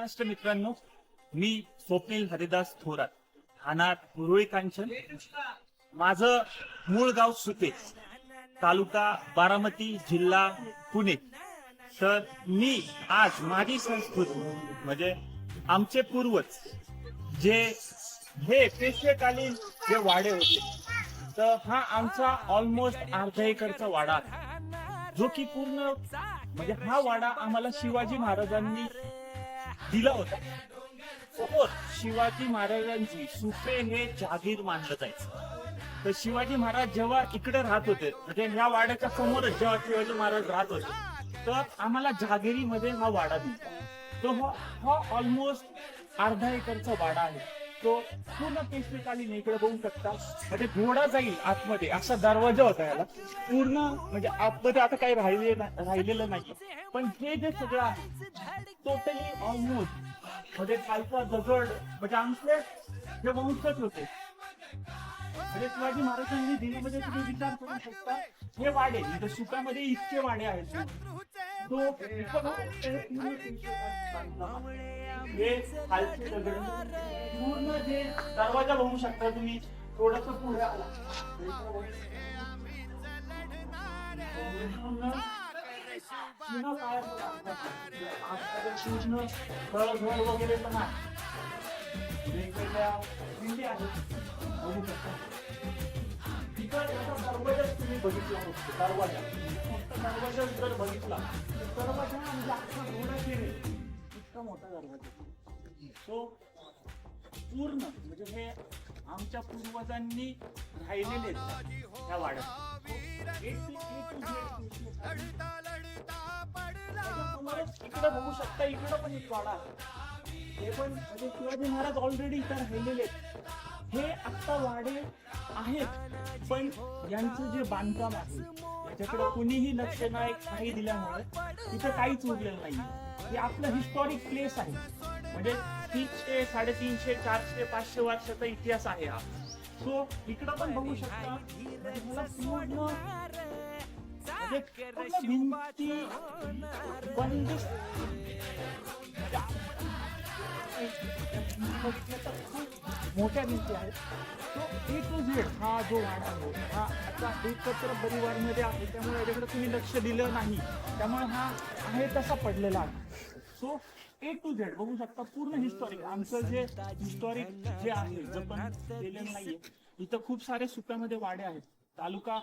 महाराष्ट्र मित्रांनो, मी स्वप्नील हरिदास थोरात, राहणार मुरळी कांचन. माझं मूळ गाव सुपे, तालुका बारामती, जिल्हा पुणे. तर मी आज माझी संस्कृती म्हणजे आमचे पूर्वज जे हे पेशवेकालीन जे वाडे होते, तर हा आमचा ऑलमोस्ट अर्धा एकरचा वाडा आहे, जो की पूर्ण म्हणजे हा वाडा आम्हाला शिवाजी महाराजांनी दिला होता. समोर शिवाजी महाराजांची सुपे हे जागीर मानलं जायचं. तर शिवाजी महाराज जेव्हा इकडे राहत होते, म्हणजे ह्या वाड्याच्या समोरच जेव्हा शिवाजी महाराज राहत होते, तर आम्हाला जहागिरीमध्ये हा वाडा दिला. तो हा ऑलमोस्ट अर्धा एकरचा वाडा आहे. तो पूर्ण पेशवेकालीन इकडे बघू शकता, म्हणजे घोडा जाईल आतमध्ये असा दरवाजा होता याला पूर्ण. म्हणजे आतमध्ये आता काही राहिलेलं नाही, पण हे जे सगळं आहे टोटली ऑलमोस्ट म्हणजे खालचा दगड म्हणजे आमचे जे वंशज होते, म्हणजे शिवाजी महाराजांनी दिले. म्हणजे तुम्ही विचार करू शकता, हे वाडे म्हणजे सुप्यामध्ये इतके वाडे आहेत. तो हे खालचे दगड पूर्ण जे दरवाजा बघू शकता तुम्ही. थोडस पुढे आला पूर्ण वगैरे पण आहे. वेगवेगळ्या पिंडी आहेत बघू शकता. दरवाजा तुम्ही बघितला नसतो, दरवाजा फक्त दरवाजा जर बघितला तर दरवाजा म्हणजे अख्खा घोडा फिरेल इतका मोठा दरवाजा. तो पूर्ण म्हणजे हे आमच्या पूर्वजांनी राहिलेले त्या वाड्यात. इकडे बघू शकता, इकडं पण एक वाडा आहे. हे पण म्हणजे शिवाजी महाराज ऑलरेडी इथं राहिलेले. हे आता वाडे आहेत, पण यांचं जे बांधकाम आहे याच्याकडे कुणीही लक्ष नाही काही दिल्यामुळे इथं काहीच उरलेलं नाही. हे आपलं हिस्टॉरिक प्लेस आहे. म्हणजे 300, 350, 400, 500 वर्षाचा इतिहास आहे हा. सो इकडं पण बघू शकता, मला पूर्ण भिंती बंदिस्त मोठ्या भिंती आहेत. तो ए टू झेड हा जो वाडा आहे हा आता एकत्र परिवारमध्ये आहे, त्यामुळे याच्याकडे तुम्ही लक्ष दिलं नाही, त्यामुळे हा आहे तसा पडलेला आहे. सो ए टू झेड बघू शकता, पूर्ण हिस्टॉरिक आमचं जे हिस्टॉरिक जे आहे जपन केलेलं नाहीये. इथं खूप सारे सुप्यामध्ये वाडे आहेत. तालुका